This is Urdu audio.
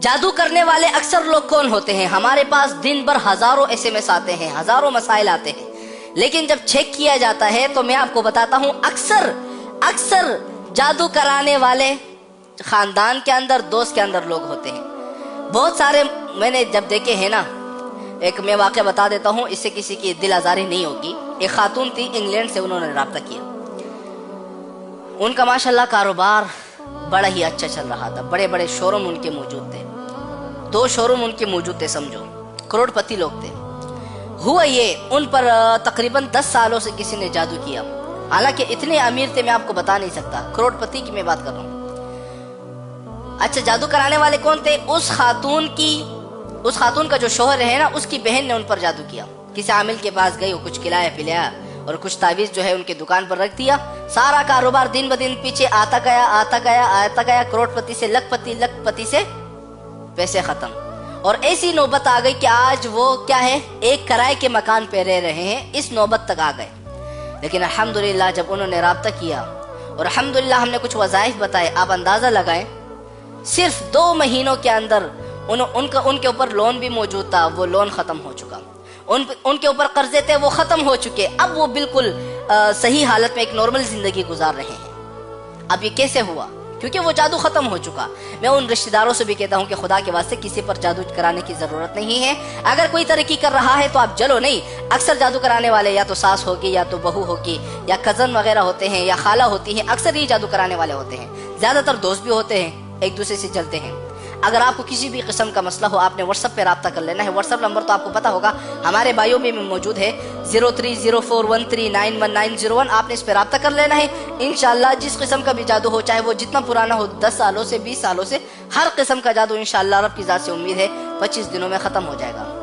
جادو کرنے والے اکثر لوگ کون ہوتے ہیں؟ ہمارے پاس دن بھر ہزاروں SMS آتے ہیں، ہزاروں مسائل آتے ہیں، لیکن جب چیک کیا جاتا ہے تو میں آپ کو بتاتا ہوں اکثر جادو کرانے والے خاندان کے اندر، دوست کے اندر لوگ ہوتے ہیں۔ بہت سارے میں نے جب دیکھے ہیں نا، ایک میں واقعہ بتا دیتا ہوں، اس سے کسی کی دل آزاری نہیں ہوگی۔ ایک خاتون تھی، انگلینڈ سے انہوں نے رابطہ کیا، ان کا ماشاءاللہ کاروبار بڑا ہی اچھا چل رہا تھا، بڑے بڑے شو روم ان کے موجود تھے، 2 شو روم ان کے موجود تھے، سمجھو کروڑ پتی لوگ تھے۔ ہوا یہ ان پر تقریباً 10 سالوں سے کسی نے جادو کیا، حالانکہ اتنے امیر تھے میں آپ کو بتا نہیں سکتا، کروڑ پتی کی میں بات کر رہا ہوں۔ اچھا، جادو کرانے والے کون تھے؟ اس خاتون کا جو شوہر ہے نا، اس کی بہن نے ان پر جادو کیا۔ کسی عامل کے پاس گئی، وہ کچھ کھلایا پلایا اور کچھ تعویذ جو ہے ان کے دکان پر رکھ دیا۔ سارا کاروبار دن بدن پیچھے آتا گیا، کروڑ پتی سے لکھ پتی سے پیسے ختم۔ اور ایسی نوبت آ گئی کہ آج وہ کیا ہے، ایک کرائے کے مکان پہ رہ رہے ہیں، اس نوبت تک آ گئے۔ لیکن الحمدللہ جب انہوں نے رابطہ کیا اور الحمدللہ ہم نے کچھ وظائف بتائے، آپ اندازہ لگائیں صرف 2 مہینوں کے اندر ان کے اوپر لون بھی موجود تھا، وہ لون ختم ہو چکا، ان کے اوپر قرضے تھے، وہ ختم ہو چکے، اب وہ بالکل صحیح حالت میں ایک نارمل زندگی گزار رہے ہیں۔ اب یہ کیسے ہوا؟ کیونکہ وہ جادو ختم ہو چکا۔ میں ان رشتہ داروں سے بھی کہتا ہوں کہ خدا کے واسطے کسی پر جادو کرانے کی ضرورت نہیں ہے۔ اگر کوئی ترقی کر رہا ہے تو آپ جلو نہیں۔ اکثر جادو کرانے والے یا تو ساس ہوگی، یا تو بہو ہوگی، یا کزن وغیرہ ہوتے ہیں، یا خالہ ہوتی ہیں، اکثر یہ جادو کرانے والے ہوتے ہیں۔ زیادہ تر دوست بھی ہوتے ہیں، ایک دوسرے سے جلتے ہیں۔ اگر آپ کو کسی بھی قسم کا مسئلہ ہو، آپ نے واٹس ایپ پہ رابطہ کر لینا ہے۔ واٹس ایپ نمبر تو آپ کو پتا ہوگا، ہمارے بائیو میں موجود ہے، 030413919101۔ آپ نے اس پہ رابطہ کر لینا ہے۔ انشاءاللہ جس قسم کا بھی جادو ہو، چاہے وہ جتنا پرانا ہو، 10 سالوں سے 20 سالوں سے، ہر قسم کا جادو انشاءاللہ رب کی ذات سے امید ہے 25 دنوں میں ختم ہو جائے گا۔